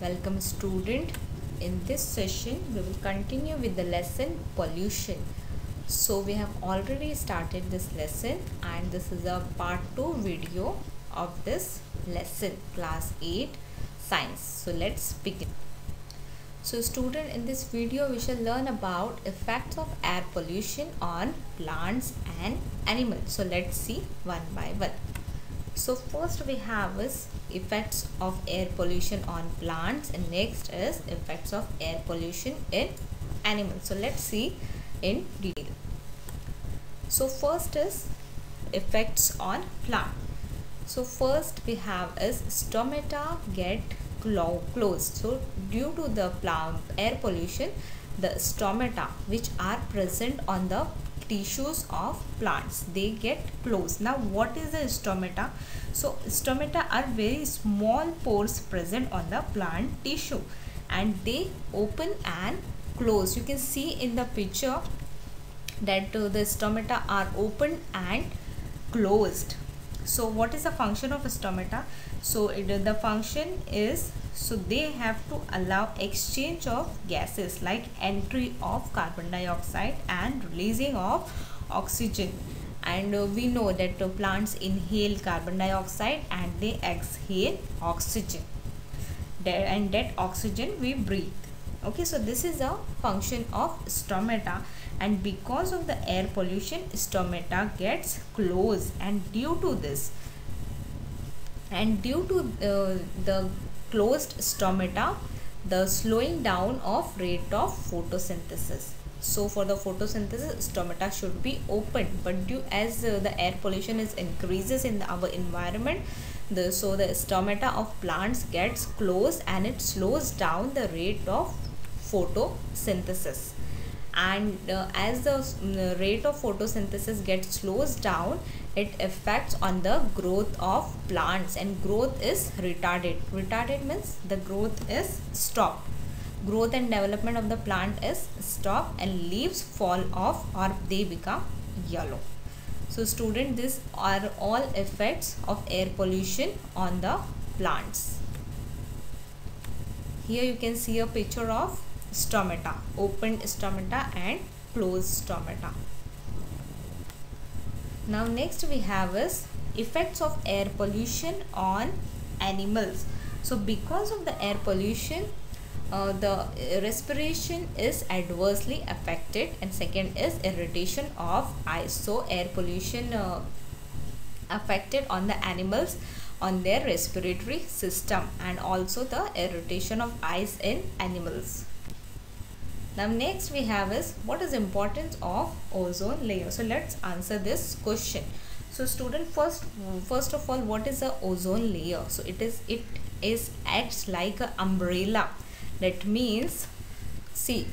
Welcome student. In this session we will continue with the lesson pollution. So we have already started this lesson and this is a part 2 video of this lesson, class 8 science. So let's begin. So student, in this video we shall learn about effects of air pollution on plants and animals. So let's see one by one. So first we have is effects of air pollution on plants and next is effects of air pollution in animals. So let's see in detail. So first is effects on plant. So first we have is stomata get closed. So due to the air pollution, the stomata which are present on the tissues of plants, they get closed. Now what is the stomata? So stomata are very small pores present on the plant tissue and they open and close. You can see in the picture that the stomata are open and closed. So what is the function of stomata? So the function is, so they have to allow exchange of gases like entry of carbon dioxide and releasing of oxygen. And we know that plants inhale carbon dioxide and they exhale oxygen, and that oxygen we breathe. Okay, so this is a function of stomata, and because of the air pollution stomata gets closed, and due to this and due to the closed stomata, the slowing down of rate of photosynthesis. So for the photosynthesis stomata should be open, but due as the air pollution is increases in our environment, so the stomata of plants gets closed and it slows down the rate of photosynthesis. And as the rate of photosynthesis gets slows down, it affects on the growth of plants, and growth is retarded means the growth is stopped. Growth and development of the plant is stopped and leaves fall off or they become yellow. So student, these are all effects of air pollution on the plants. Here you can see a picture of stomata, opened stomata and closed stomata. Now next we have is effects of air pollution on animals. So because of the air pollution, the respiration is adversely affected, and second is irritation of eyes. So air pollution affected on the animals on their respiratory system, and also the irritation of eyes in animals. Now next we have is what is importance of ozone layer. So let's answer this question. So student, first of all, what is the ozone layer? So it is acts like an umbrella. That means, see,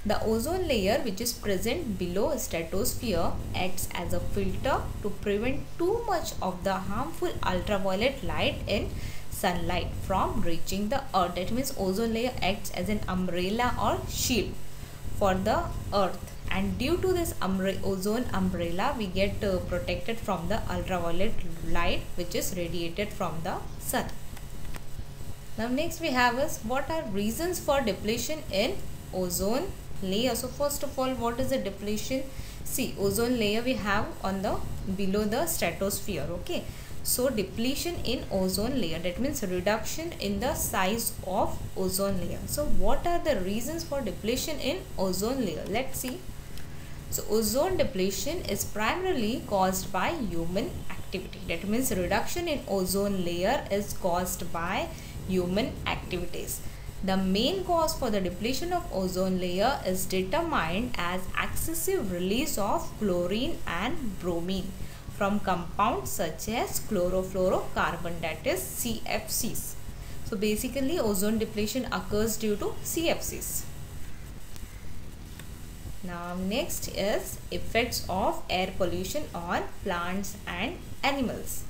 the ozone layer which is present below stratosphere acts as a filter to prevent too much of the harmful ultraviolet light in sunlight from reaching the earth. That means ozone layer acts as an umbrella or shield for the earth, and due to this ozone umbrella we get protected from the ultraviolet light which is radiated from the sun. Now next we have is what are reasons for depletion in ozone layer. So first of all, what is the depletion? See, ozone layer we have on the below the stratosphere. Okay, so depletion in ozone layer, that means reduction in the size of ozone layer. So what are the reasons for depletion in ozone layer? Let's see. So ozone depletion is primarily caused by human activity. That means reduction in ozone layer is caused by human activities. The main cause for the depletion of ozone layer is determined as excessive release of chlorine and bromine from compounds such as chlorofluorocarbon, that is CFCs. So basically ozone depletion occurs due to CFCs. Now next is effects of air pollution on plants and animals.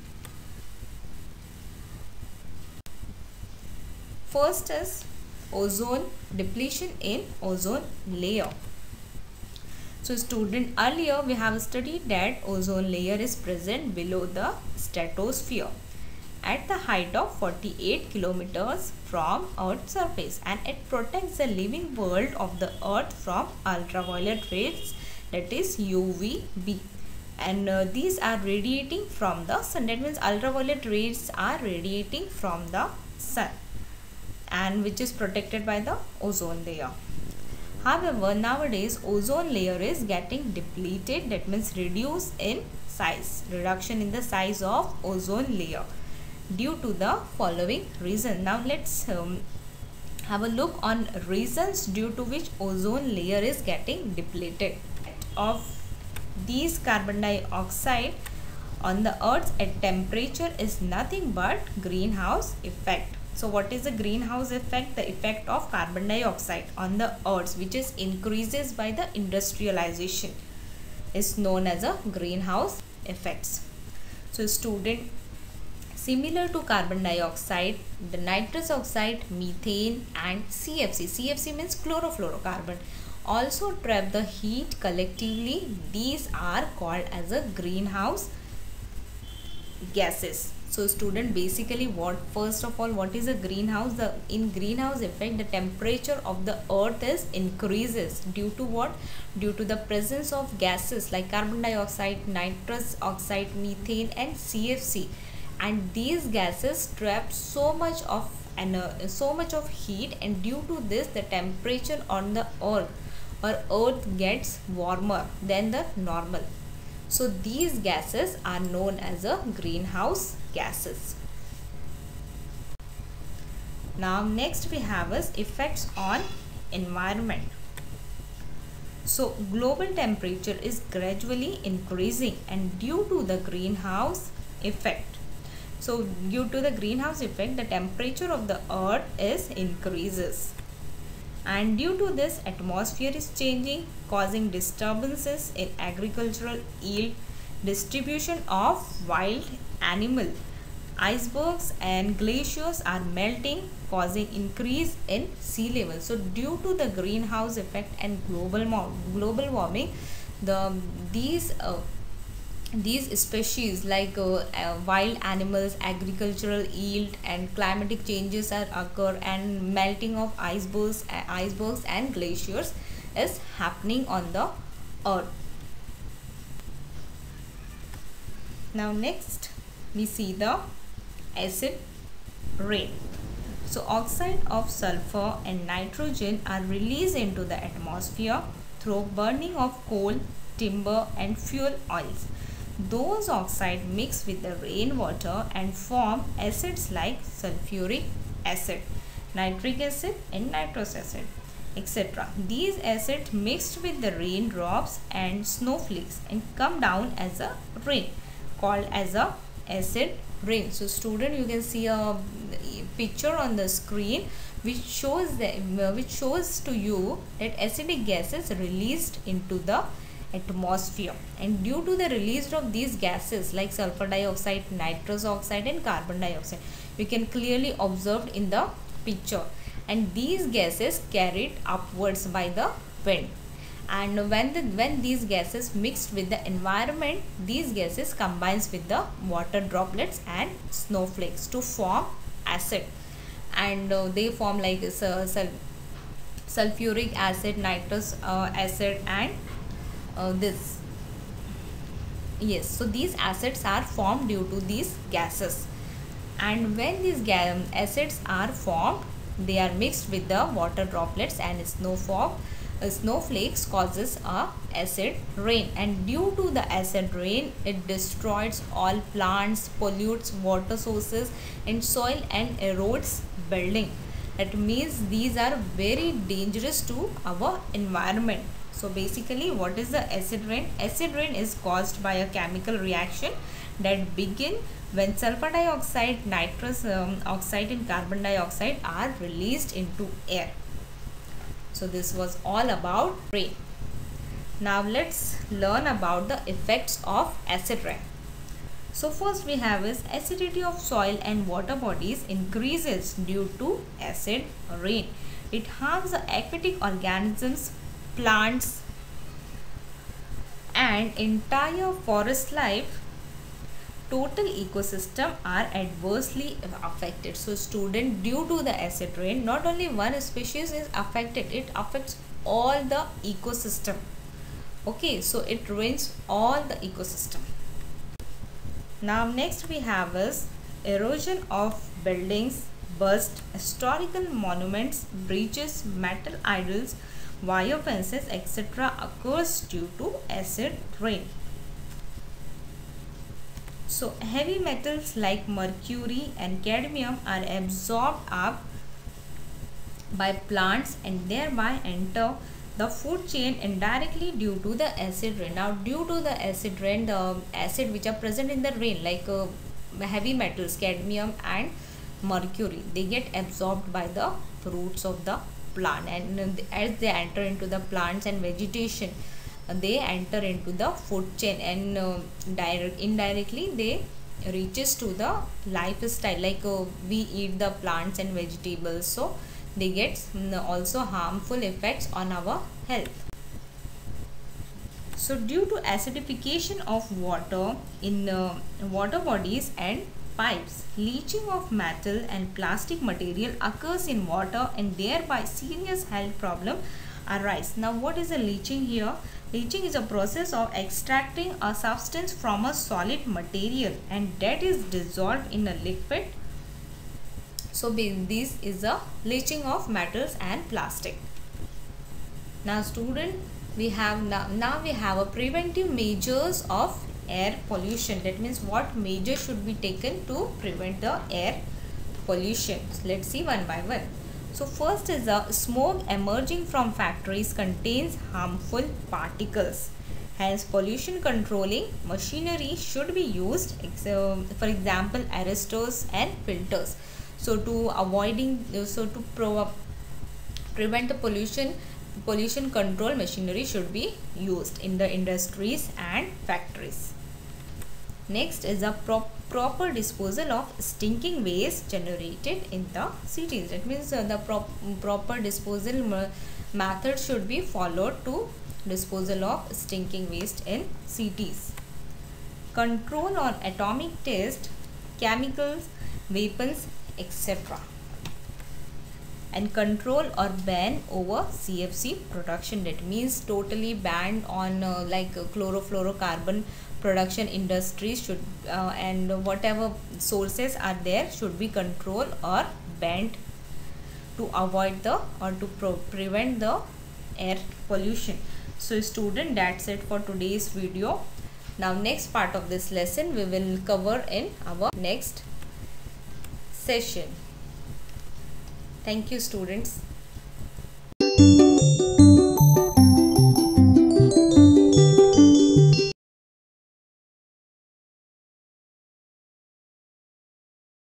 First is ozone depletion in ozone layer. So student, earlier we have studied that ozone layer is present below the stratosphere at the height of 48 kilometers from Earth's surface, and it protects the living world of the Earth from ultraviolet rays, that is UVB. And these are radiating from the sun. That means ultraviolet rays are radiating from the sun, and which is protected by the ozone layer. However, nowadays ozone layer is getting depleted, that means reduced in size, reduction in the size of ozone layer due to the following reason. Now let's have a look on reasons due to which ozone layer is getting depleted. Of these carbon dioxide on the earth at temperature is nothing but greenhouse effect. So what is the greenhouse effect? The effect of carbon dioxide on the earth, which is increases by the industrialization, is known as a greenhouse effects. So student, similar to carbon dioxide, the nitrous oxide, methane and CFC, CFC means chlorofluorocarbon, also trap the heat collectively. These are called as a greenhouse gases. So student, basically first of all, what is a greenhouse? In greenhouse effect, the temperature of the earth is increases due to what? Due to the presence of gases like carbon dioxide, nitrous oxide, methane and CFC, and these gases trap so much of heat, and due to this the temperature on the earth gets warmer than the normal. So these gases are known as a greenhouse gases. Now next we have is effects on environment. So global temperature is gradually increasing, and due to the greenhouse effect, so due to the greenhouse effect, the temperature of the earth is increases, and due to this atmosphere is changing, causing disturbances in agricultural yield, distribution of wild animal. Icebergs and glaciers are melting, causing increase in sea level. So due to the greenhouse effect and global warming, these species like wild animals, agricultural yield and climatic changes are occur, and melting of icebergs and glaciers is happening on the earth. Now next we see the acid rain. So oxide of sulfur and nitrogen are released into the atmosphere through burning of coal, timber and fuel oils. Those oxides mix with the rainwater and form acids like sulfuric acid, nitric acid and nitrous acid, etc. These acids mixed with the raindrops and snowflakes and come down as a rain, called as a acid rain. So student, you can see a picture on the screen which shows to you that acidic gases released into the atmosphere, and due to the release of these gases like sulfur dioxide, nitrous oxide and carbon dioxide, you can clearly observe in the picture, and these gases carried upwards by the wind, and when these gases mixed with the environment, these gases combines with the water droplets and snowflakes to form acid, and they form like sulfuric acid, nitrous acid and this. Yes, so these acids are formed due to these gases, and when these acids are formed, they are mixed with the water droplets and snowflakes causes a acid rain, and due to the acid rain, it destroys all plants, pollutes water sources and soil and erodes building. That means these are very dangerous to our environment. So basically, what is the acid rain? Acid rain is caused by a chemical reaction that begin when sulfur dioxide, nitrous oxide and carbon dioxide are released into air. So this was all about rain. Now let's learn about the effects of acid rain. So first we have is acidity of soil and water bodies increases due to acid rain. It harms the aquatic organisms, plants, and entire forest life, total ecosystem are adversely affected. So student, due to the acid rain, not only one species is affected, it affects all the ecosystem. Okay, so it ruins all the ecosystem. Now next we have is erosion of buildings, burst, historical monuments, breaches, metal idols, wire fences, etc. occurs due to acid rain. So heavy metals like mercury and cadmium are absorbed up by plants and thereby enter the food chain indirectly due to the acid rain. Now due to the acid rain, the acid which are present in the rain, like heavy metals, cadmium and mercury, they get absorbed by the roots of the plant, and as they enter into the plants and vegetation, they enter into the food chain, and indirectly they reaches to the lifestyle, like we eat the plants and vegetables, so they get also harmful effects on our health. So due to acidification of water in water bodies and pipes, leaching of metal and plastic material occurs in water and thereby serious health problem arise. Now what is a leaching here? Leaching is a process of extracting a substance from a solid material and that is dissolved in a liquid. So this is a leaching of metals and plastic. Now student, we have now we have a preventive measures of air pollution. That means what measures should be taken to prevent the air pollution. So let's see one by one. So first is the smoke emerging from factories contains harmful particles. Hence pollution controlling machinery should be used, for example arresters and filters. So to prevent the pollution control machinery should be used in the industries and factories. Next is a proper disposal of stinking waste generated in the cities. That means the proper disposal method should be followed to disposal of stinking waste in cities. Control on atomic test, chemicals, weapons, etc. And control or ban over CFC production. That means totally banned on chlorofluorocarbon production industries should and whatever sources are there should be controlled or banned to avoid the or to prevent the air pollution. So student, that's it for today's video. Now next part of this lesson we will cover in our next session. Thank you students.